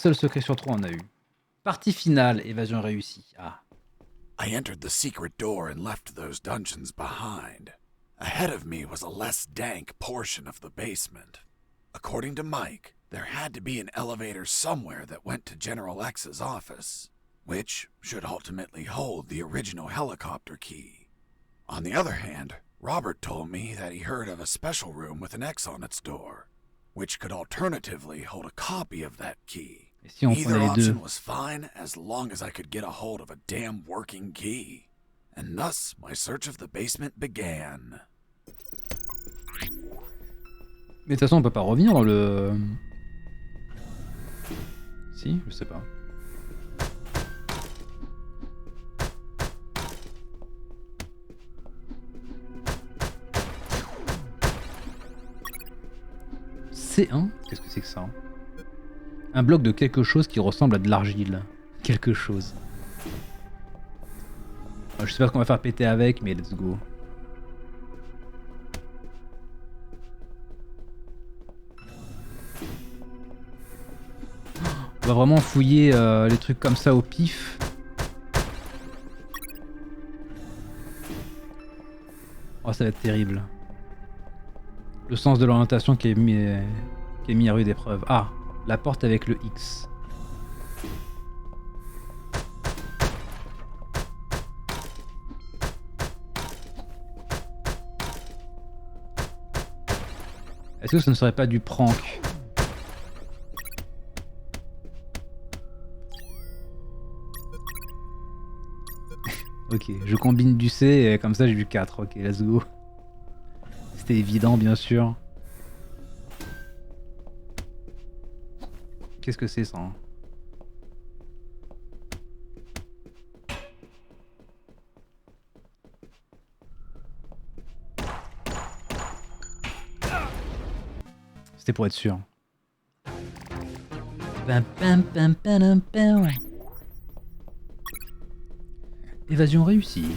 seul secret sur 3 on a eu. Partie finale, évasion réussie. Ah. I entered the secret door and left those dungeons behind. Ahead of me was a less dank portion of the basement. According to Mike, there had to be an elevator somewhere that went to General X's office, which should ultimately hold the original helicopter key. On the other hand, Robert told me that he heard of a special room with an X on its door, which could alternatively hold a copy of that key. Et si on Either prenait les deux? option was fine as long as I could get a hold of a damn working key. And thus my search of the basement began. Mais de toute façon on peut pas revenir dans le... Si, je sais pas. C1? Qu'est-ce que c'est que ça? Un bloc de quelque chose qui ressemble à de l'argile. Quelque chose. Je sais pas ce qu'on va faire péter avec, mais let's go. On va vraiment fouiller les trucs comme ça au pif. Oh, ça va être terrible. Le sens de l'orientation qui est mis à rude épreuve. Ah, la porte avec le X. Est-ce que ce ne serait pas du prank? Ok, je combine du C et comme ça j'ai du 4. Ok, let's go. C'était évident, bien sûr. Qu'est-ce que c'est ça, hein? C'était pour être sûr. Évasion réussie.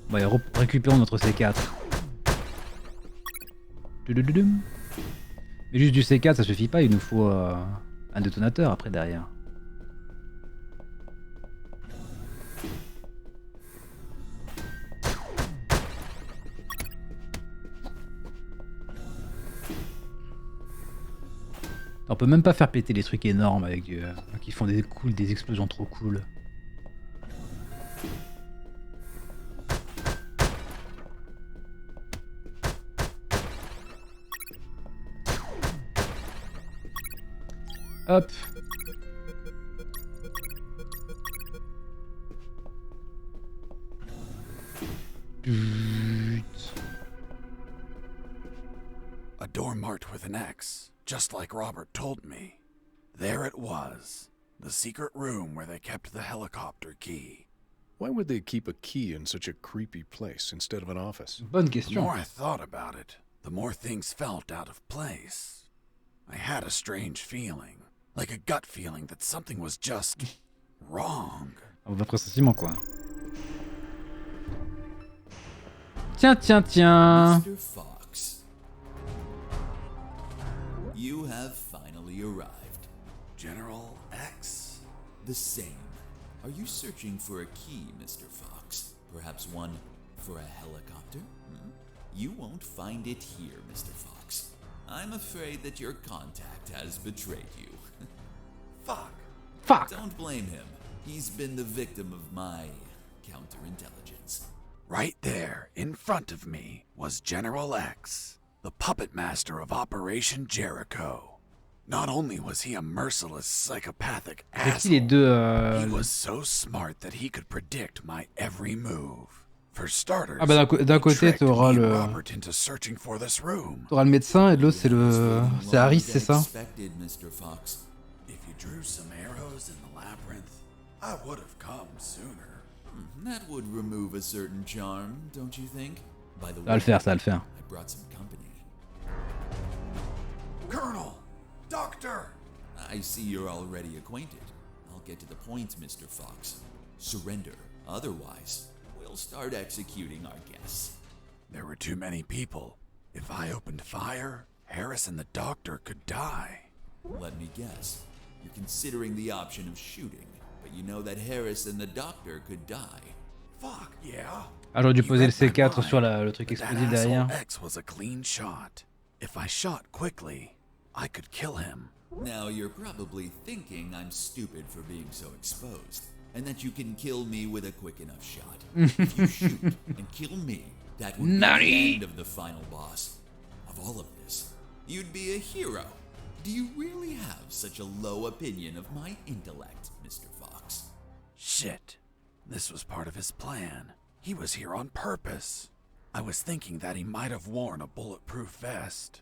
Bon, et récupérons notre C4. Mais juste du C4 ça suffit pas, il nous faut un détonateur après derrière. On peut même pas faire péter les trucs énormes avec qui font des explosions trop cool. Hop. A door marked with an X, just like Robert told me. There it was, the secret room where they kept the helicopter key. Why would they keep a key in such a creepy place instead of an office? Bonne The question. more I thought about it, the more things felt out of place. I had a strange feeling, like a gut feeling that something was just wrong. On va pressentiment quoi. Tiens, tiens, tiens. Mr. Fox, you have finally arrived. General X? The same. Are you searching for a key, Mr. Fox? Perhaps one for a helicopter? You won't find it here, Mr. Fox. I'm afraid that your contact has betrayed you. Fuck. Fuck. Don't blame him. He's been the victim of my counterintelligence. Right there, in front of me, was General X, the puppet master of Operation Jericho. Not only was he a merciless, psychopathic C'est qui les asshole, deux he was so smart that he could predict my every move. For starters, Ah bah d'un he côté tricked t'auras me and le Robert into searching for this room. t'auras le médecin et de l'autre c'est Harris, Longer c'est than ça? expected, Mr. Fox. If you drew some arrows in the labyrinth, I would have come sooner. That would remove a certain charm, don't you think? By the Ça va le faire, ça va le faire. I brought some company. Colonel! Doctor! I see you're already acquainted. I'll get to the point, Mr. Fox. Surrender. Otherwise, we'll start executing our guests. There were too many people. If I opened fire, Harris and the doctor could die. Let me guess. You're considering the option of shooting, but you know that Harris and the doctor could die. Fuck, yeah. Ah, j'aurais dû You poser le read my C4 sur mind, le truc but that explosif asshole derrière. X was a clean shot. If I shot quickly, I could kill him. Now you're probably thinking I'm stupid for being so exposed, and that you can kill me with a quick enough shot. If you shoot and kill me, that would be the end of the final boss. Of all of this, you'd be a hero. Do you really have such a low opinion of my intellect, Mr. Fox? Shit. This was part of his plan. He was here on purpose. I was thinking that he might have worn a bulletproof vest.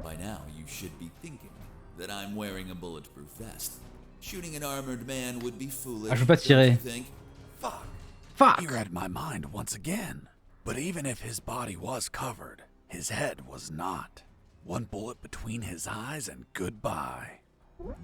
By now, you should be thinking that I'm wearing a bulletproof vest. Shooting an armored man would be foolish. Ah, je peux pas don't you tirer. think? Fuck. Fuck! He read my mind once again. But even if his body was covered, his head was not. One bullet between his eyes and goodbye.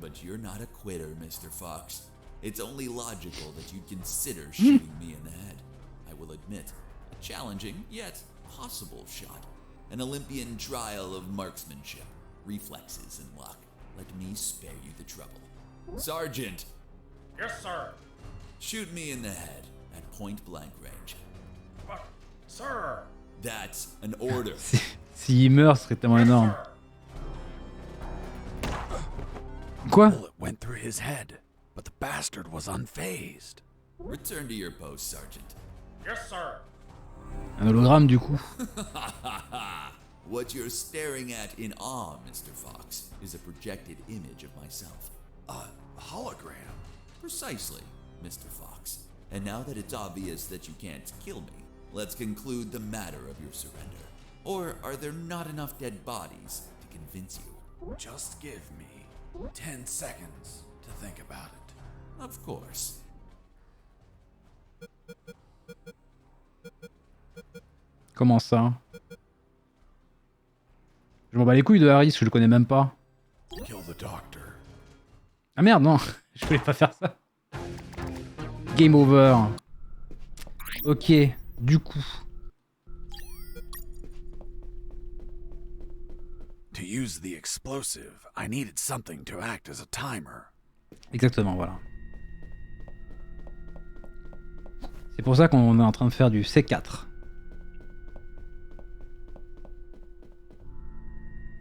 But you're not a quitter, Mr. Fox. It's only logical that you'd consider shooting me in the head. I will admit, a challenging yet possible shot. An Olympian trial of marksmanship, reflexes, and luck. Let me spare you the trouble. Sergeant! Yes, sir. Shoot me in the head at point blank range. But, sir. That's an order. S'il meurt, ce serait tellement énorme. Quoi? Bullet went through his head, but the bastard was unfazed. Return to your post, Sergeant. Yes, sir. Un hologramme du coup. What you're staring at in awe, Mr. Fox, is a projected image of myself. A hologram. Precisely, Mr. Fox. And now that it's obvious that you can't kill me, let's conclude the matter of your surrender. Or are there not enough dead bodies to convince you? Just give me 10 seconds to think about it. Of course. Comment ça? Je m'en bats les couilles de Harris, je le connais même pas. Kill the doctor. Ah merde, non, je voulais pas faire ça. Game over. Ok, du coup. To use the explosive, I needed something to act as a timer. Exactement, voilà. C'est pour ça qu'on est en train de faire du C4.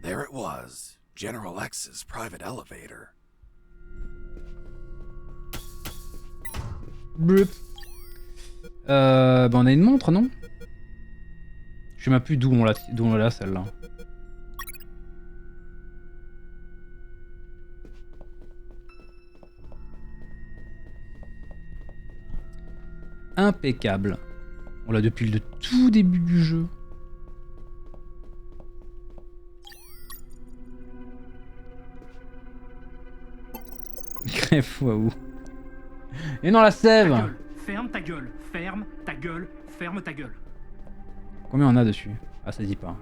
There it was, General X's private elevator. Blup. Bah on a une montre, non? Je sais même plus d'où on l'a celle-là. Impeccable. On l'a depuis le tout début du jeu. Crève waouh. Et non la sève. Ta gueule. Ferme ta gueule. Ferme ta gueule. Ferme ta gueule. Combien on a dessus? Ah ça dit pas.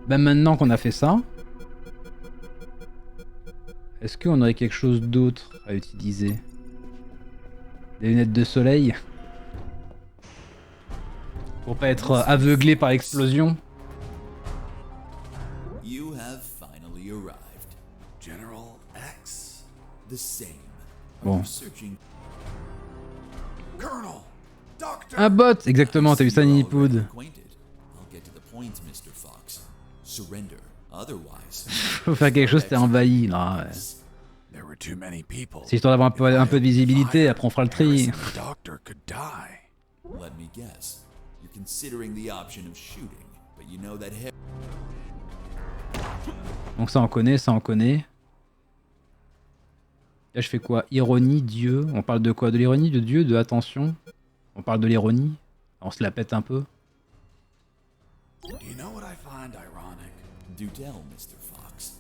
Bah maintenant qu'on a fait ça, est-ce qu'on aurait quelque chose d'autre à utiliser? Des lunettes de soleil? Pour pas être aveuglé par l'explosion? You have finally arrived. General X? The same. Are Bon. you searching? Colonel! Doctor! Un bot! Exactement, t'as vu ça You're Ninipood? already acquainted. I'll get to the point, Mr. Fox. Surrender. Otherwise, Faut faire quelque chose, t'es envahi là. Ouais. There were too many people. C'est histoire d'avoir un peu de visibilité, après on fera le tri. Harris and the doctor could die. let me guess. You're considering the option of shooting, but you know that Donc ça on connaît, ça on connaît. Là je fais quoi? Ironie, Dieu. On parle de quoi? De l'ironie, de Dieu, de attention. On parle de l'ironie. On se la pète un peu. Do you know what I find ironic? Do tell, Mr. Fox.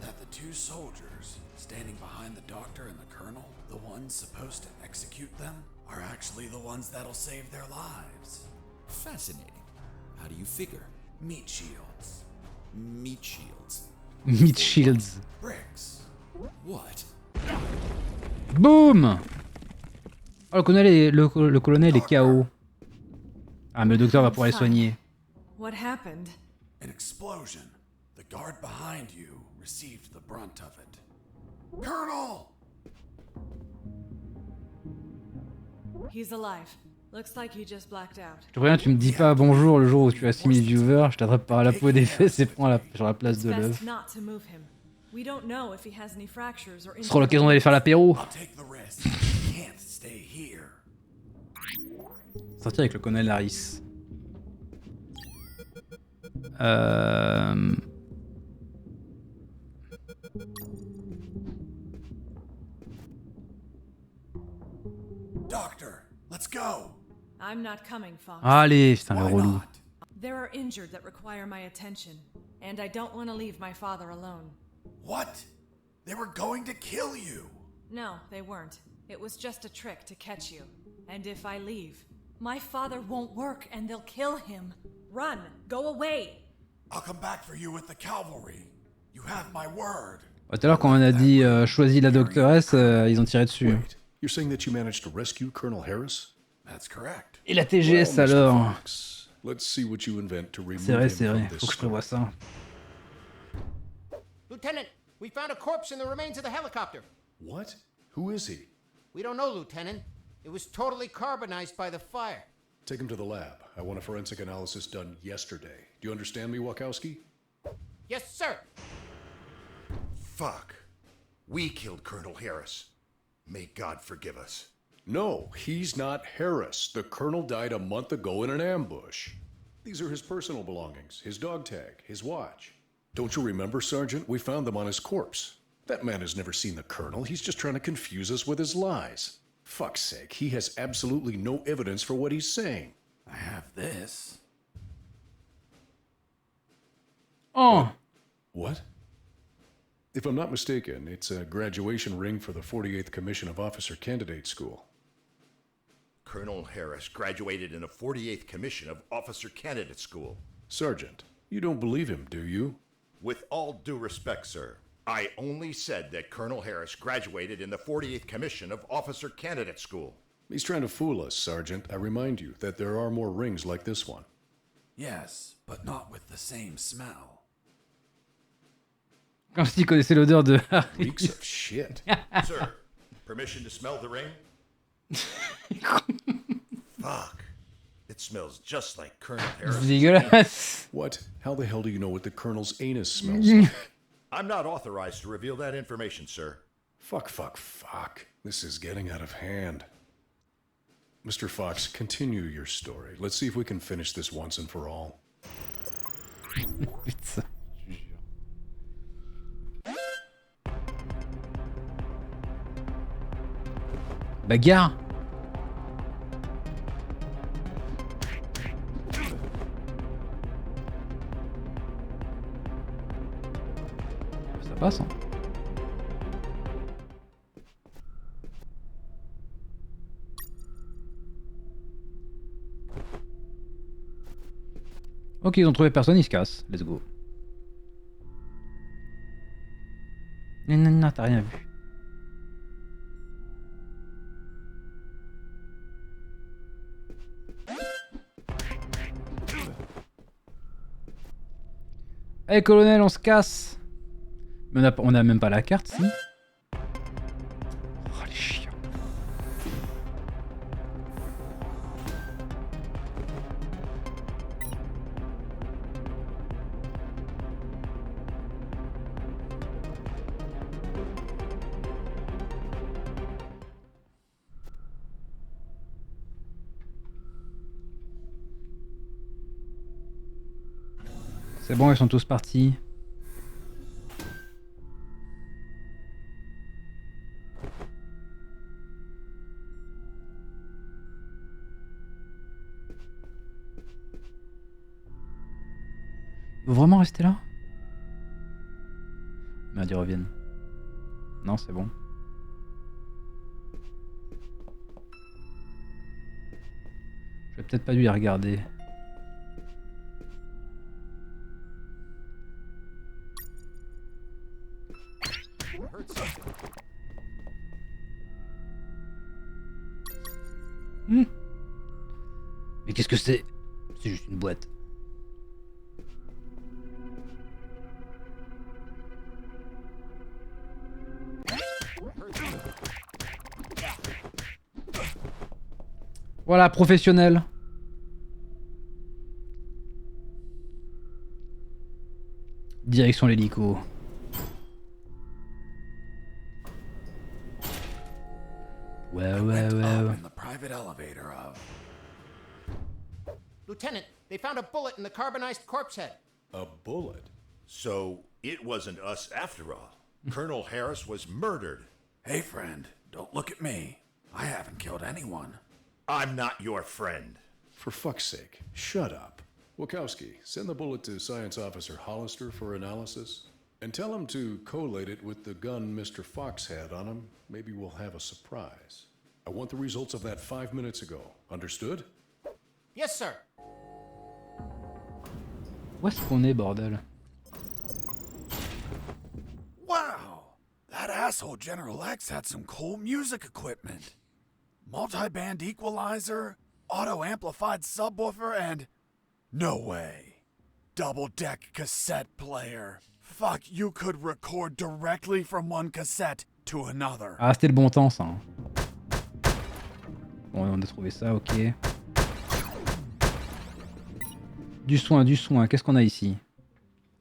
That the two soldiers standing behind the doctor and the colonel, the ones supposed to execute them, are actually the ones that'll save their lives. Fascinating. How do you figure? Meat shields. Meat shields. Meat shields. Bricks. What? Boum! Oh, le colonel est KO. Ah, mais le docteur va pouvoir les soigner. What happened? An explosion. The guard behind you received the brunt of it. He's alive. Looks like he just blacked out. Je te préviens, tu me dis pas bonjour le jour où tu as 6000 viewers, je t'attrape par la peau des fesses et prends sur la place de l'œuf. We don't know if he has any fractures or Ce sera l'occasion d'aller faire l'apéro. Take the risk. You can't stay here. Sortir avec le colonel Harris. Doctor, let's go. I'm not coming, Fox. Allez, putain le Why relou. not? There are injured that require my attention, and I don't want to leave my father alone. What? They were going to kill you. No, they weren't. It was just a trick to catch you. And if I leave, my father won't work and they'll kill him. Run! Go away! I'll come back for you with the cavalry. You have my word. Tout à l'heure quand on a dit choisis la doctoresse, ils ont tiré dessus. Wait, you're saying that you managed to rescue Colonel Harris? That's correct. Et la TGS Well, Mr. alors. Fox, let's see what you invent to remove C'est vrai, him c'est vrai. from Faut que this je prévoie ça. Lieutenant, we found a corpse in the remains of the helicopter. What? Who is he? We don't know, Lieutenant. It was totally carbonized by the fire. Take him to the lab. I want a forensic analysis done yesterday. Do you understand me, Wachowski? Yes, sir. Fuck. We killed Colonel Harris. May God forgive us. No, he's not Harris. The colonel died a month ago in an ambush. These are his personal belongings, his dog tag, his watch. Don't you remember, Sergeant? We found them on his corpse. That man has never seen the colonel. He's just trying to confuse us with his lies. Fuck's sake, he has absolutely no evidence for what he's saying. I have this. Oh. What? If I'm not mistaken, it's a graduation ring for the 48th Commission of Officer Candidate School. Colonel Harris graduated in the 48th Commission of Officer Candidate School. Sergeant, you don't believe him, do you? With all due respect, sir, I only said that Colonel Harris graduated in the 48th Commission of Officer Candidate School. He's trying to fool us, Sergeant. I remind you that there are more rings like this one. Yes, but not with the same smell. Comme s'il connaissait l'odeur de Reeks of shit. Sir, permission to smell the ring? Fuck. It smells just like Colonel Harris. C'est dégueulasse. What? How the hell do you know what the colonel's anus smells like? I'm not authorized to reveal that information, sir. Fuck. This is getting out of hand. Mr. Fox, continue your story. Let's see if we can finish this once and for all. Putain, je jure. Bagarre. Ça passe, hein. Ok, ils ont trouvé personne, ils se cassent. Let's go. Non, t'as rien vu. Allez, colonel, on se casse. Mais on a même pas la carte, si. Oh, les chiens. C'est bon, ils sont tous partis. Ils vont vraiment rester là? Merde, ils reviennent. Non, c'est bon. J'aurais peut-être pas dû les regarder. Mais qu'est-ce que c'est? C'est juste une boîte. Voilà, professionnel. Direction l'hélico. Ouais. In the private elevator of. Lieutenant, they found a bullet in the carbonized corpse head. A bullet? So it wasn't us after all. Colonel Harris was murdered. Hey, friend, don't look at me. I haven't killed anyone. I'm not your friend. For fuck's sake, shut up. Wachowski, send the bullet to Science Officer Hollister for analysis. And tell him to collate it with the gun Mr. Fox had on him. Maybe we'll have a surprise. I want the results of that 5 minutes ago. Understood? Yes, sir. Où est-ce qu'on est, bordel? Wow! That asshole General X had some cool music equipment. Multi-band equalizer, auto-amplified subwoofer, and... No way. Double-deck cassette player. Fuck, you could record directly from one cassette to another. Ah, c'était le bon temps, ça. Hein. Bon, on a trouvé ça, ok. Du soin. Qu'est-ce qu'on a ici?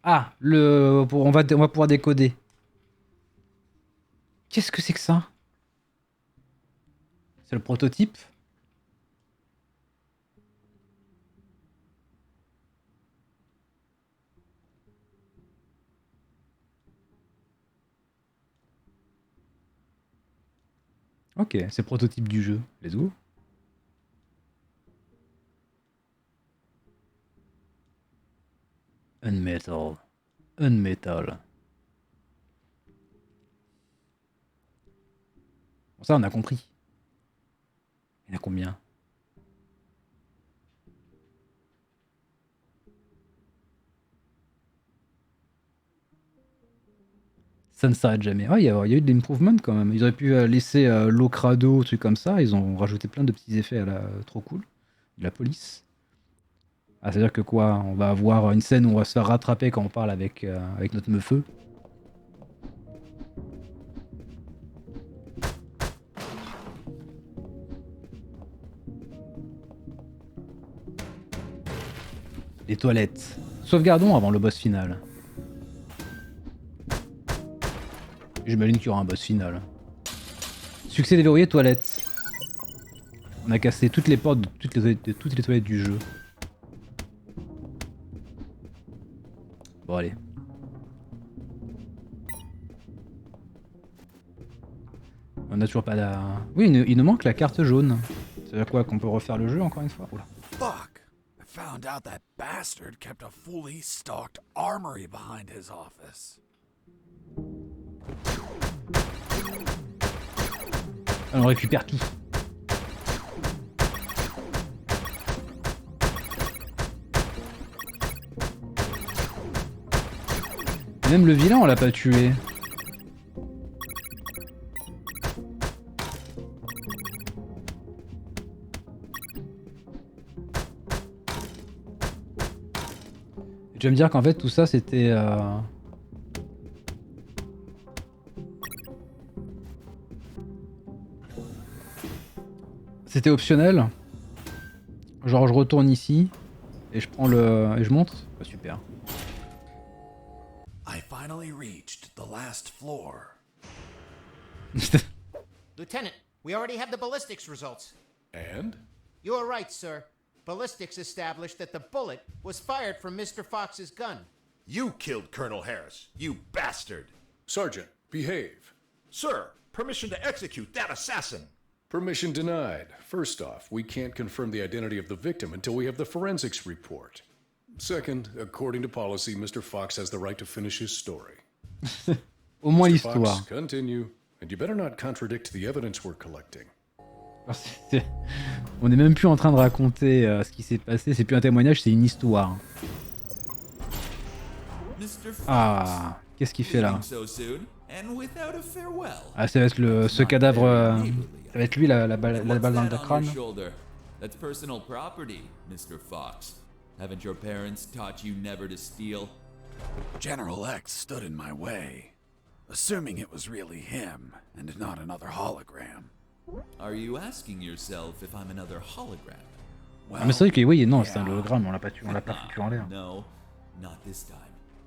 Ah, on va pouvoir décoder. Qu'est-ce que c'est que ça? C'est le prototype? Ok, c'est le prototype du jeu. Let's go. Unmetal. Bon, ça, on a compris. Il y en a combien? Ça ne s'arrête jamais. Ah, il y a eu de l'improvement quand même. Ils auraient pu laisser l'eau crado, trucs comme ça. Ils ont rajouté plein de petits effets trop cool. De la police. Ah, c'est-à-dire que quoi? On va avoir une scène où on va se faire rattraper quand on parle avec notre meufeu. Les toilettes. Sauvegardons avant le boss final. J'imagine qu'il y aura un boss final. Succès déverrouillé, toilettes. On a cassé toutes les portes de toutes les toilettes du jeu. Bon, allez. On a toujours pas la... Oui, il nous manque la carte jaune. C'est-à-dire quoi? Qu'on peut refaire le jeu encore une fois? Oula. Fuck! I found out that bastard kept a fully stocked armory behind his office. On récupère tout. Même le vilain, on l'a pas tué. Tu vas me dire qu'en fait tout ça c'était... C'était optionnel. Genre je retourne ici et je prends le... et je monte. Ah, super. I finally reached the last floor. Lieutenant, we already have the ballistics results. And? You are right, sir. Ballistics established that the bullet was fired from Mr. Fox's gun. You killed Colonel Harris, you bastard! Sergeant, behave. Sir, permission to execute that assassin! Permission denied. First off, we can't confirm the identity of the victim until we have the forensics report. Second, according to policy, Mr. Fox has the right to finish his story. Au moins Mr. l'histoire. Fox, continue. And you better not contradict the evidence we're collecting. On est même plus en train de raconter ce qui s'est passé, c'est plus un témoignage, c'est une histoire. Ah, qu'est-ce qu'il fait là? Ah, ça va être ce cadavre, ça va être lui la balle dans le crâne. That's personal property, Mr. Fox. Haven't your parents taught you never to steal? General X stood in my way, assuming it was really him and not another hologram. Are you asking yourself if I'm another hologram? Ah, mais c'est vrai que oui, non, c'est un hologramme, on l'a pas foutu en l'air. No, not this time.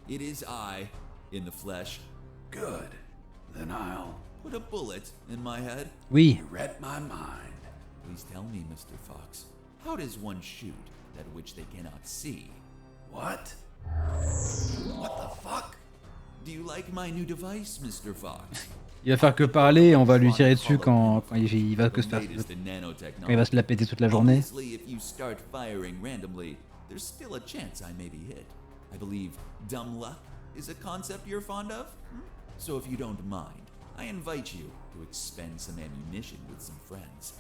It is I, in the flesh. Good. Then I'll Put a bullet in my head. Oui. read my mind. Please tell me, Mr. Fox, how does one shoot that which they cannot see? What? What the fuck? Do you like my new device, Mr. Fox? Il va faire que parler et on va lui tirer dessus quand il va que se faire, Latest in quand il nanotechnology. va se la péter toute la journée. Obviously, if you start firing randomly, there's still a chance I may be hit. I believe dumb luck is a concept you're fond of. So if you don't mind, I invite you to expend some ammunition with some friends.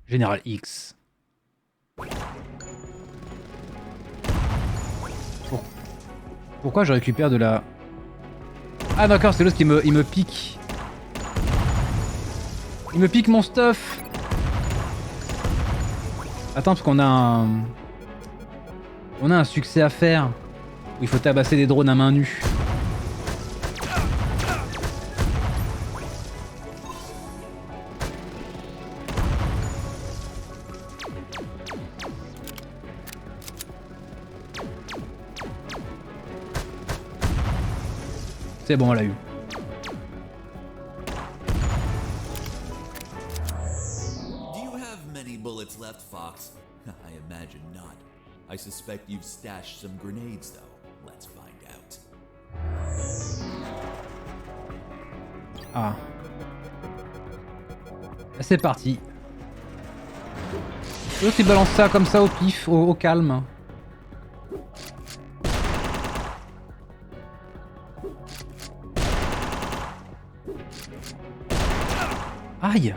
Général X. Pourquoi je récupère de la... Ah d'accord, c'est l'autre qui il me pique. Il me pique mon stuff. Attends, parce qu'on a un... On a un succès à faire. Où il faut tabasser des drones à main nue. C'est bon, on l'a eu. Do you have many bullets left, Fox? I imagine not. I suspect you've stashed some grenades, though. Let's find out. Ah. C'est parti. L'autre il balance ça comme ça au pif, au calme. Aïe.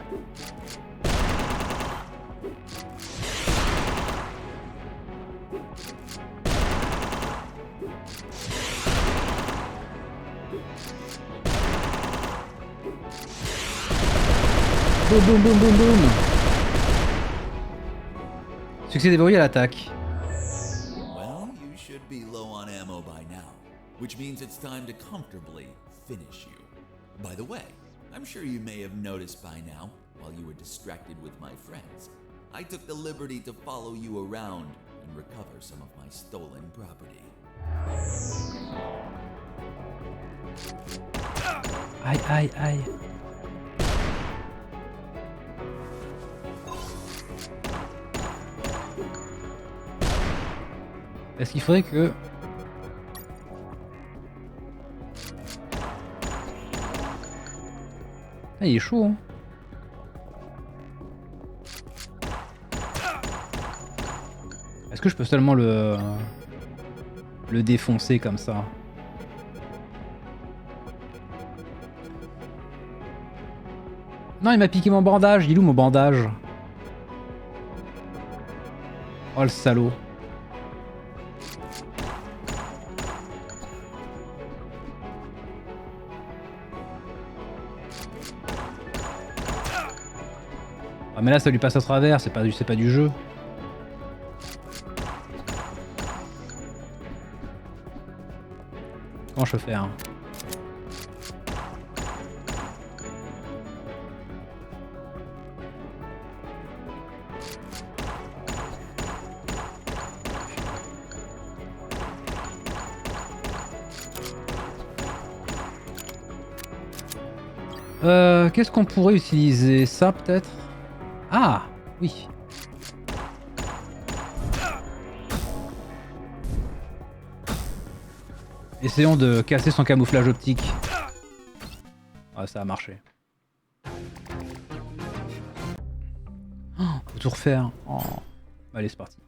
Boum boum boum boum boum. Succès déverrouillé à l'attaque. Well, you should be low on ammo by now, which means it's time to comfortably finish you. By the way, I'm sure you may have noticed by now, while you were distracted with my friends, I took the liberty to follow you around and recover some of my stolen property. Aïe aïe aïe. Est-ce qu'il faudrait que... Ah, il est chaud, hein. Est-ce que je peux seulement le défoncer comme ça? Non, il m'a piqué mon bandage. Il est où mon bandage? Oh le salaud. Ah mais là ça lui passe à travers, c'est pas du jeu. Comment je peux faire? Qu'est-ce qu'on pourrait utiliser? Ça peut-être? Ah oui. Essayons de casser son camouflage optique. Ah, ça a marché. Oh, faut tout refaire. Oh. Allez, c'est parti.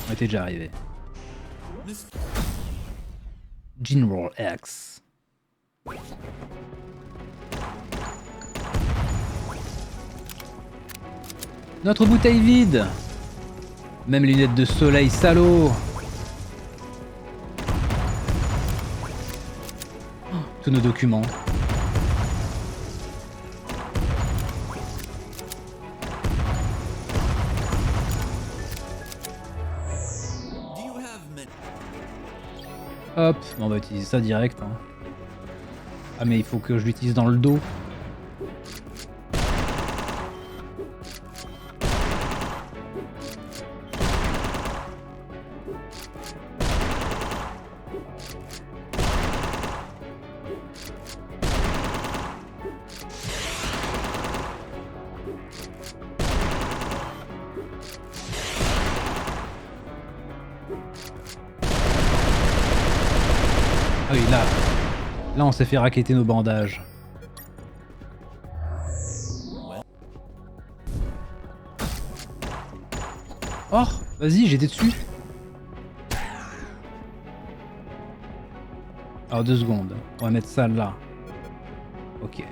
On était déjà arrivé. General X. Notre bouteille vide. Même les lunettes de soleil, salaud. Oh, tous nos documents. Hop, on va utiliser ça direct. Hein. Ah mais il faut que je l'utilise dans le dos. Ah oui, là on s'est fait racketter nos bandages. Oh, vas-y, j'étais dessus. Alors 2 secondes, on va mettre ça là. Ok.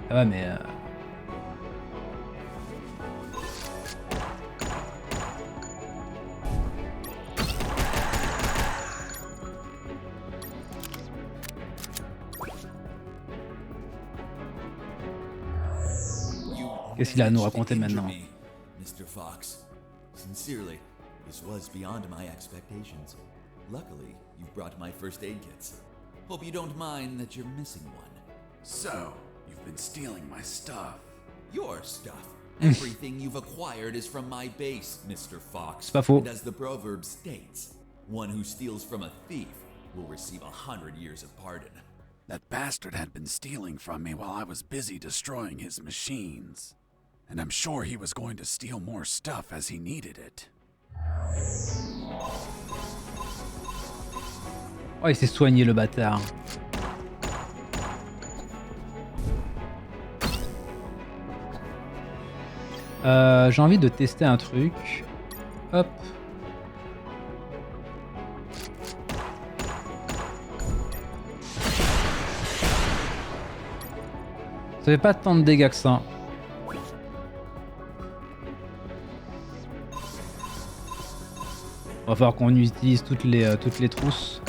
Ah ouais mais... Qu'est-ce qu'il a à nous raconter maintenant? Mr. Fox. Sincerely, this was beyond my expectations. Luckily, you've brought my first aid kits. Hope you don't mind that you're missing one. So, you've been stealing my stuff. Your stuff. Everything you've acquired is from my base, Mr. Fox. C'est pas faux. And as the proverb states, one who steals from a thief will receive 100 years of pardon. That bastard had been stealing from me while I was busy destroying his machines. And I'm sure he was going to steal more stuff as he needed it. Oh, il s'est soigné le bâtard. J'ai envie de tester un truc. Hop. Ça fait pas tant de dégâts que ça. Va falloir qu'on utilise toutes les trousses.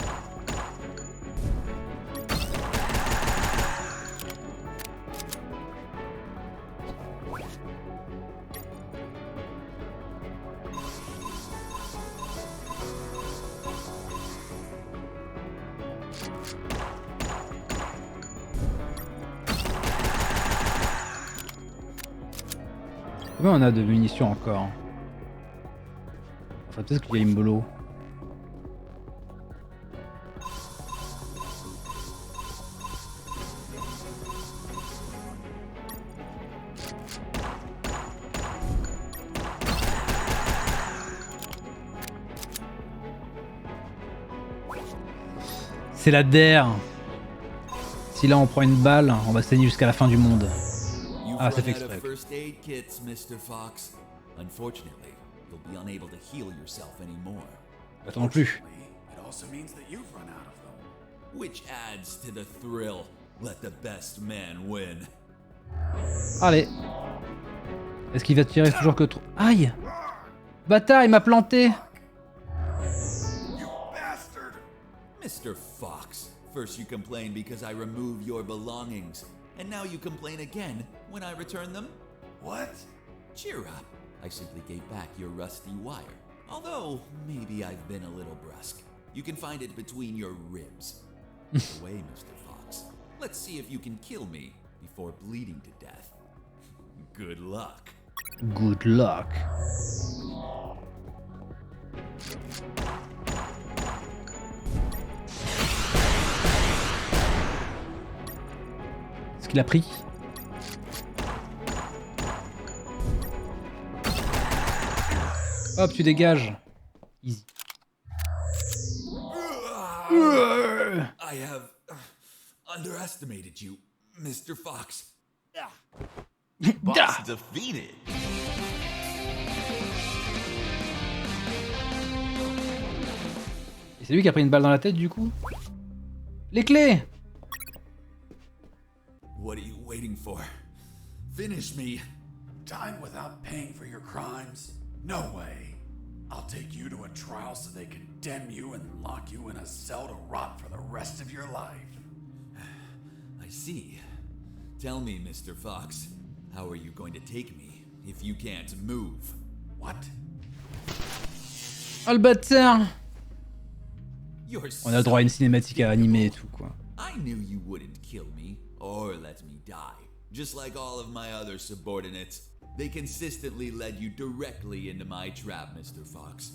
Combien on a de munitions encore? Enfin, peut-être qu'il y a une bolo. C'est la DERRE. Si là on prend une balle, on va saigner jusqu'à la fin du monde. Ah, c'est fait exprès. First aid kits, Mr. Fox. Unfortunately, you'll be unable to heal yourself anymore. Attends non plus. It also means that you've run out of them. Which adds to the thrill. Let the best man win. Allez. Est-ce qu'il va tirer toujours que trop? Aïe! Bâtard, il m'a planté! You bastard! Mr. Fox, first you complain because I remove your belongings, and now you complain again when I return them? What? Cheer up. I simply gave back your rusty wire. Although, maybe I've been a little brusque. You can find it between your ribs. Away, Mr. Fox. Let's see if you can kill me before bleeding to death. Good luck. Good luck. Est-ce qu'il a pris? Hop, tu dégages. Easy. I have underestimated you, Mr. Fox. Boss defeated. Et c'est lui qui a pris une balle dans la tête du coup? Les clés! What are you waiting for? Finish me. Time without paying for your crimes? No way. I'll take you to a trial so they condemn you and lock you in a cell to rot for the rest of your life. I see. Tell me, Mr. Fox, how are you going to take me if you can't move. What? Oh le bâtard! You're On a le droit à une cinématique à animer et tout quoi. I knew you wouldn't kill me or let me die. Just like all of my other subordinates, they consistently led you directly into my trap, Mr. Fox.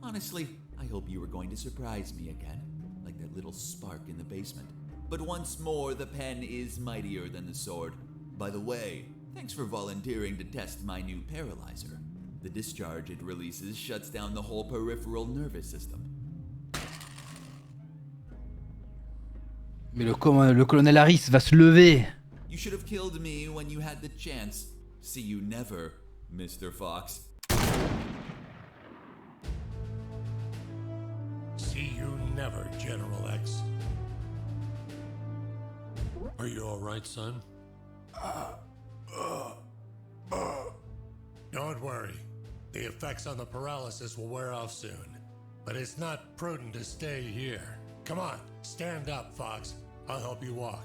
Honestly, I hope you were going to surprise me again, like that little spark in the basement. But once more, the pen is mightier than the sword. By the way, thanks for volunteering to test my new paralyzer. The discharge it releases shuts down the whole peripheral nervous system. Mais le colonel Harris va se lever. You should have killed me when you had the chance. See you never, Mr. Fox. See you never, General X. Are you all right, son? Don't worry. The effects on the paralysis will wear off soon. But it's not prudent to stay here. Come on, stand up, Fox. I'll help you walk.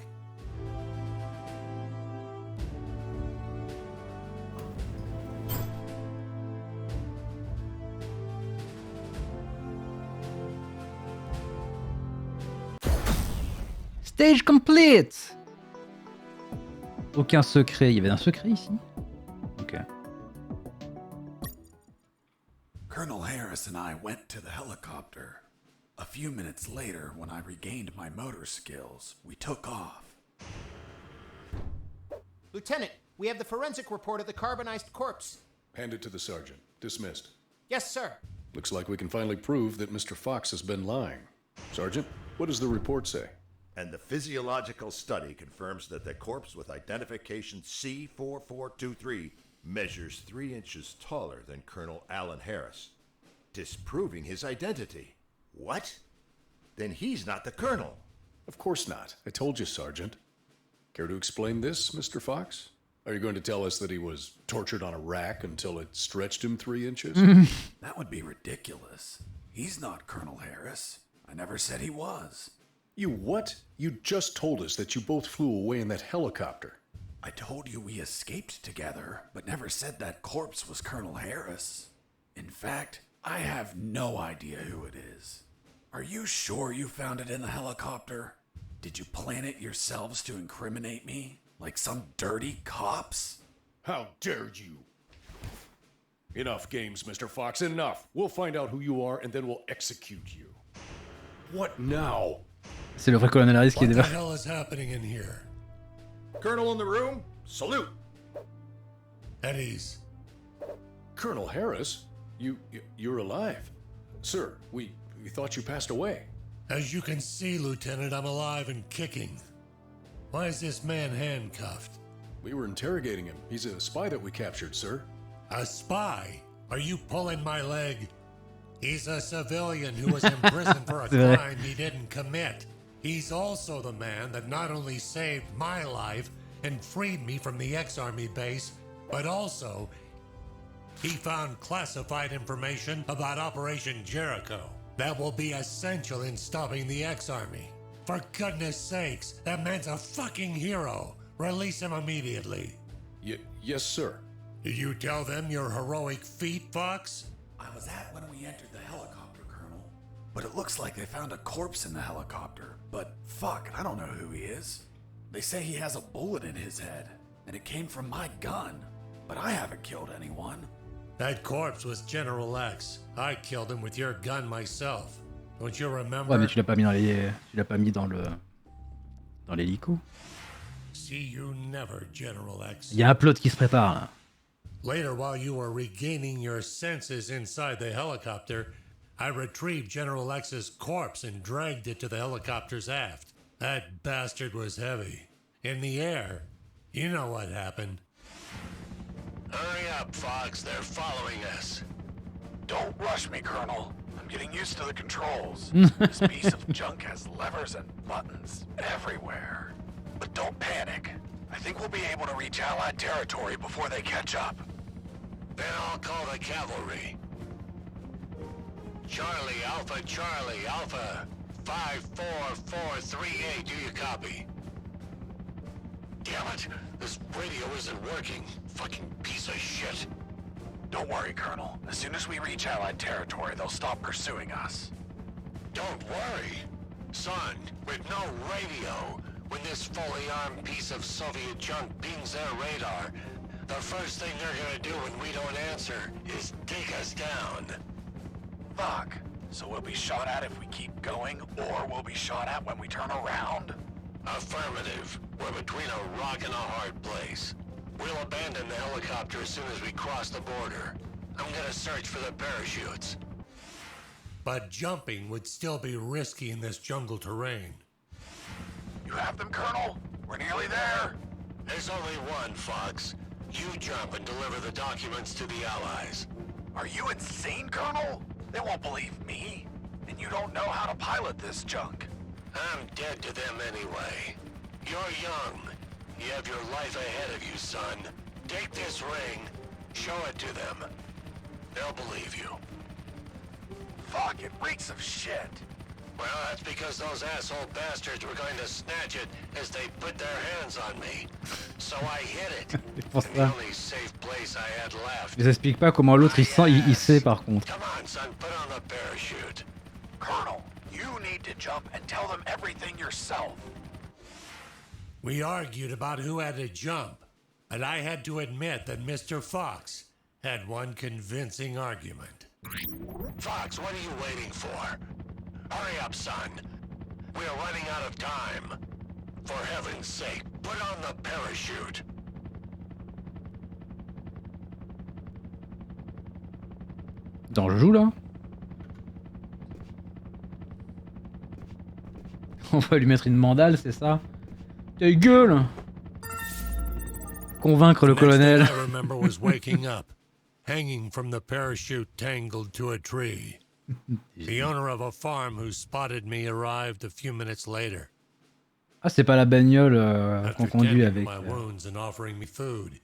Stage complete! Aucun secret. Il y avait un secret ici? Ok. Colonel Harris and I went to the helicopter. A few minutes later, when I regained my motor skills, we took off. Lieutenant, we have the forensic report of the carbonized corpse. Hand it to the sergeant. Dismissed. Yes, sir. Looks like we can finally prove that Mr. Fox has been lying. Sergeant, what does the report say? And the physiological study confirms that the corpse with identification C4423 measures 3 inches taller than Colonel Alan Harris, disproving his identity. What? Then he's not the colonel. Of course not. I told you, Sergeant. Care to explain this, Mr. Fox? Are you going to tell us that he was tortured on a rack until it stretched him 3 inches? That would be ridiculous. He's not Colonel Harris. I never said he was. You what? You just told us that you both flew away in that helicopter. I told you we escaped together, but never said that corpse was Colonel Harris. In fact, I have no idea who it is. Are you sure you found it in the helicopter? Did you plan it yourselves to incriminate me? Like some dirty cops? How dare you? Enough games, Mr. Fox, enough. We'll find out who you are and then we'll execute you. What now? C'est le vrai colonel Harris qui est What the débarqué. hell is happening in here? Colonel in the room, salute. At ease. Colonel Harris? You're alive. Sir, we thought you passed away. As you can see, Lieutenant, I'm alive and kicking. Why is this man handcuffed? We were interrogating him. He's a spy that we captured, sir. A spy? Are you pulling my leg? He's a civilian who was in prison for a crime he didn't commit. He's also the man that not only saved my life and freed me from the ex-army base, but also he found classified information about Operation Jericho that will be essential in stopping the ex-army. For goodness sakes, that man's a fucking hero. Release him immediately. Yes, sir. Did you tell them your heroic feat, Fox? I was at when we entered the helicopter, Colonel. But it looks like they found a corpse in the helicopter. But fuck, I don't know who he is. They say he has a bullet in his head, and it came from my gun. But I haven't killed anyone. That corpse was General X. I killed him with your gun myself. Don't you remember? Ouais, mais tu l'as pas mis dans les, tu l'as pas mis dans le, dans l'hélico. See you never, General X. Il y a un plot qui se prépare là. Later, while you were regaining your senses inside the helicopter, I retrieved General X's corpse and dragged it to the helicopter's aft. That bastard was heavy. In the air, you know what happened. Hurry up, Fox. They're following us. Don't rush me, Colonel. I'm getting used to the controls. This piece of junk has levers and buttons everywhere. But don't panic. I think we'll be able to reach Allied territory before they catch up. Then I'll call the cavalry. Charlie, Alpha, 54438, do you copy? Damn it, This radio isn't working. Fucking piece of shit. Don't worry, Colonel. As soon as we reach Allied territory, they'll stop pursuing us. Don't worry. Son, with no radio, when this fully armed piece of Soviet junk pings their radar, the first thing they're gonna do when we don't answer is take us down. Fuck. So we'll be shot at if we keep going, or we'll be shot at when we turn around? Affirmative. We're between a rock and a hard place. We'll abandon the helicopter as soon as we cross the border. I'm gonna search for the parachutes. But jumping would still be risky in this jungle terrain. You have them, Colonel? We're nearly there. There's only one, Fox. You jump and deliver the documents to the Allies. Are you insane, Colonel? They won't believe me. And you don't know how to pilot this junk. I'm dead to them anyway. You're young. You have your life ahead of you, son. Take this ring. Show it to them. They'll believe you. Fuck, it reeks of shit. Well, that's because those asshole bastards were going to snatch it as they put their hands on me. So I hid it. C'est pour The ça. only safe place I had left. Ils expliquent pas comment l'autre il sait par contre. Come on, son, put on the parachute. Colonel, you need to jump and tell them everything yourself. We argued about who had to jump, and I had to admit that Mr. Fox had one convincing argument. Fox, what are you waiting for? Hurry up, son. We are running out of time. For heaven's sake, put on the parachute. Attends, je joue là? On va lui mettre une mandale, c'est ça? Ta gueule! Convaincre le Next thing colonel. I remember was waking up, hanging from the parachute tangled to a tree. The owner of a farm who spotted me arrived a few minutes later. Ah, c'est pas la bagnole qu'on After conduit tending avec, my wounds and offering me food,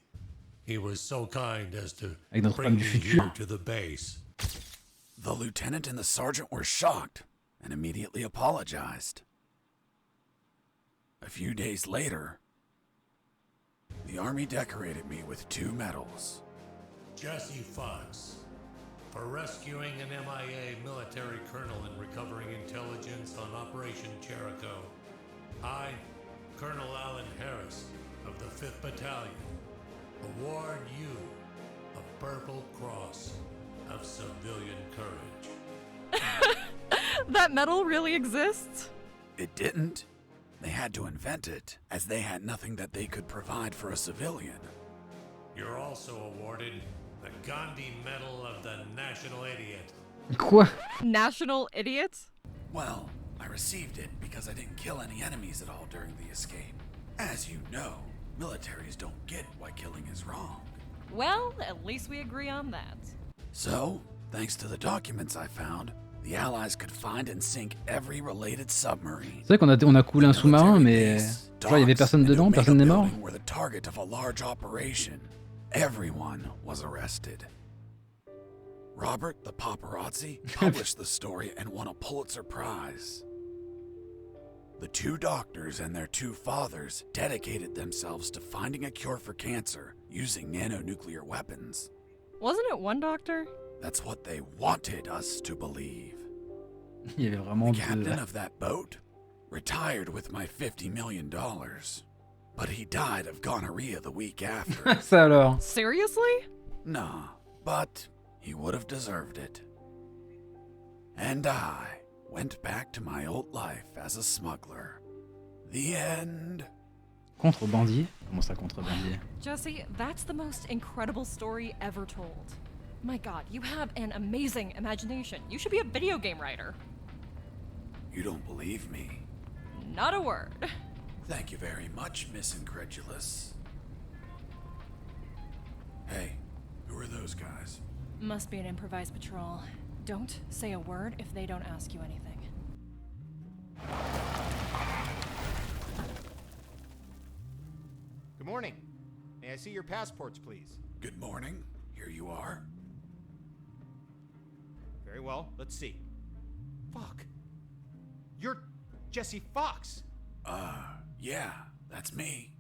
he was so kind as to avec notre bring femme me du futur. here to the base. The lieutenant and the sergeant were shocked and immediately apologized. A few days later, the Army decorated me with 2 medals. Jesse Fox, for rescuing an MIA military colonel and recovering intelligence on Operation Jericho. I, Colonel Alan Harris of the 5th Battalion, award you a Purple Cross of Civilian Courage. That medal really exists? It didn't. They had to invent it, as they had nothing that they could provide for a civilian. You're also awarded the Gandhi Medal of the National Idiot. Quoi? National idiot? Well, I received it because I didn't kill any enemies at all during the escape. As you know, militaries don't get why killing is wrong. Well, at least we agree on that. So, thanks to the documents I found, the Allies could find and sink every related submarine. C'est vrai qu'on a coulé un sous-marin, mais genre il y avait personne dedans, personne n'est mort. Were the target of a large operation. Everyone was arrested. Robert the paparazzi published the story and won a Pulitzer Prize. The 2 doctors and their 2 fathers dedicated themselves to finding a cure for cancer using nanonuclear weapons. Wasn't it one doctor? That's what they wanted us to believe. Il y avait vraiment The captain deux. of that boat retired with my $50 million. But he died of gonorrhea the week after. Ça alors. Seriously? Nah, but he would have deserved it. And I went back to my old life as a smuggler. The end. Contrebandier? Comment ça, contrebandier? Jesse, that's the most incredible story ever told. My god, you have an amazing imagination. You should be a video game writer. You don't believe me? Not a word. Thank you very much, Miss Incredulous. Hey, who are those guys? Must be an improvised patrol. Don't say a word if they don't ask you anything. Good morning. May I see your passports, please? Good morning. Here you are. Very well. Let's see. Fuck. You're Jesse Fox. Yeah, that's me.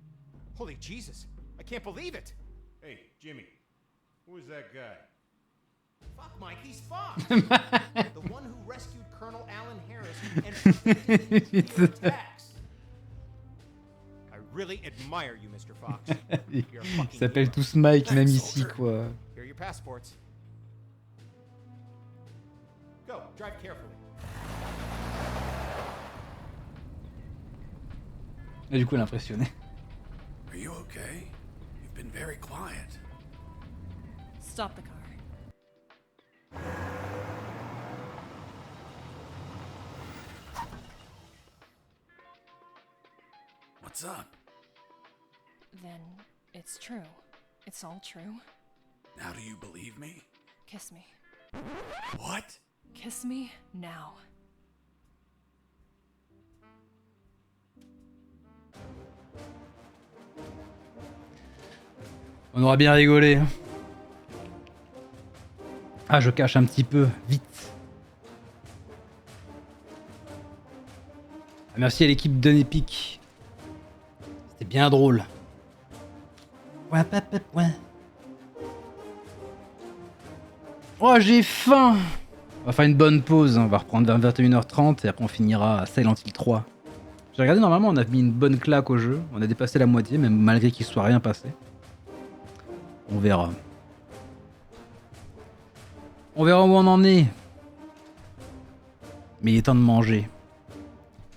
Holy Jesus. I can't believe it. Hey, Jimmy, who is that guy? Fuck Mike, he's Fox. The one who rescued Colonel Alan Harris and prevented the nuclear attacks. I really admire you, Mr. Fox. You're a Ils fucking s'appellent hero. tous Mike, même ici, quoi. Here are your passports. Go, drive carefully. Et du coup, elle est impressionnée. Are you okay? You've been very quiet. Stop the car. What's up? Then it's true. It's all true. Now do you believe me? Kiss me. What? Kiss me now. On aura bien rigolé. Ah, je cache un petit peu, vite. Ah, merci à l'équipe d'Unepic. C'était bien drôle. Ouais, ouais. Oh, j'ai faim. On va faire une bonne pause. On va reprendre vers 21h30 et après on finira à Silent Hill 3. J'ai regardé, normalement, on a mis une bonne claque au jeu. On a dépassé la moitié, même malgré qu'il soit rien passé. On verra. On verra où on en est. Mais il est temps de manger.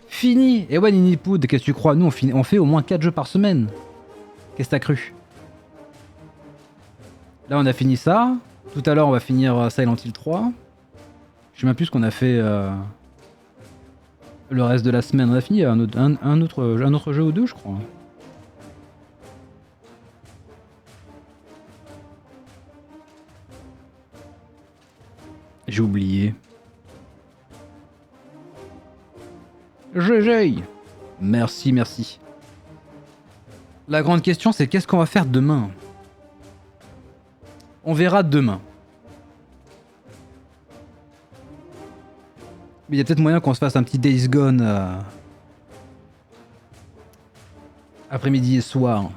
Fini. Et ouais, Ninipoud, qu'est-ce que tu crois? Nous, on fait au moins 4 jeux par semaine. Qu'est-ce que t'as cru? Là, on a fini ça. Tout à l'heure, on va finir Silent Hill 3. Je sais même plus ce qu'on a fait le reste de la semaine. On a fini un autre jeu ou deux, je crois. J'ai oublié. GG. Merci, merci. La grande question, c'est qu'est-ce qu'on va faire demain? On verra demain. Mais il y a peut-être moyen qu'on se fasse un petit Days Gone après-midi et soir.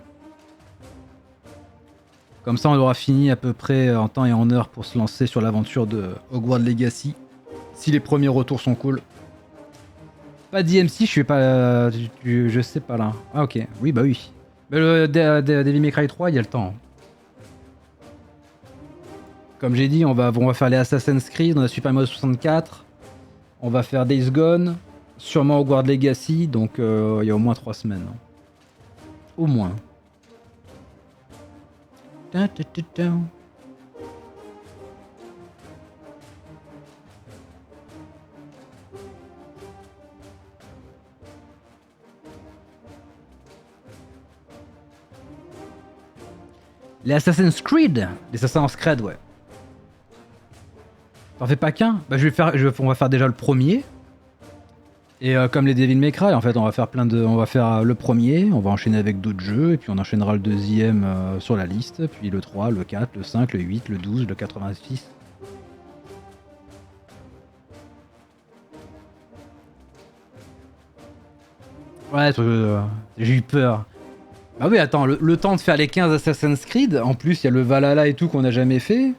Comme ça, on aura fini à peu près en temps et en heure pour se lancer sur l'aventure de Hogwarts Legacy. Si les premiers retours sont cool. Pas d'IMC, je suis pas... je sais pas là. Ah ok, oui bah oui. Mais le Devil May Cry 3, il y a le temps. Comme j'ai dit, on va faire les Assassin's Creed, on a Super Mario 64. On va faire Days Gone. Sûrement Hogwarts Legacy, donc il y a au moins 3 semaines. Au moins. Les Assassin's Creed. Les Assassin's Creed, ouais. T'en fais pas qu'un? Bah on va faire déjà le premier. Et comme les Devil May Cry, en fait, on va faire le premier, on va enchaîner avec d'autres jeux, et puis on enchaînera le deuxième sur la liste, puis le 3, le 4, le 5, le 8, le 12, le 86. Ouais, j'ai eu peur. Bah oui, attends, le temps de faire les 15 Assassin's Creed, en plus il y a le Valhalla et tout qu'on n'a jamais fait.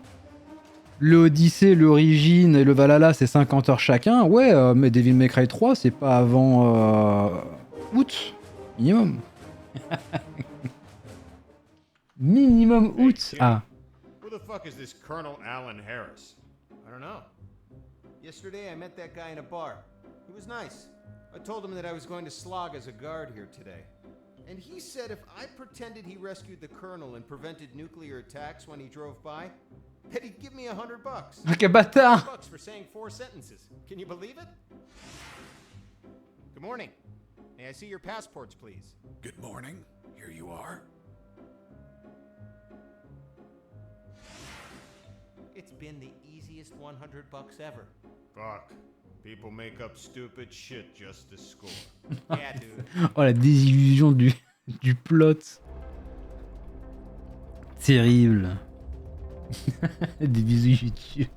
Le Odyssey, l'Origine et le Valhalla, c'est 50 heures chacun. Ouais, mais Devil May Cry 3, c'est pas avant août. Minimum. Minimum août. Ah. Who the fuck is this Colonel Alan Harris? I don't know. Yesterday I met that guy in a bar. He was nice. I told him that I was going to slog as a guard here today. And he said if I pretended he rescued the Colonel and prevented nuclear attacks when he drove by, that he'd give me $100. Quel bâtard! $100 for saying 4 sentences. Can you believe it? Good morning. May I see your passports, please? Good morning. Here you are. It's been the easiest $100 ever. Fuck. People make up stupid shit just to score. Yeah, dude. Oh, la désillusion du plot. Terrible. Des bisous YouTube.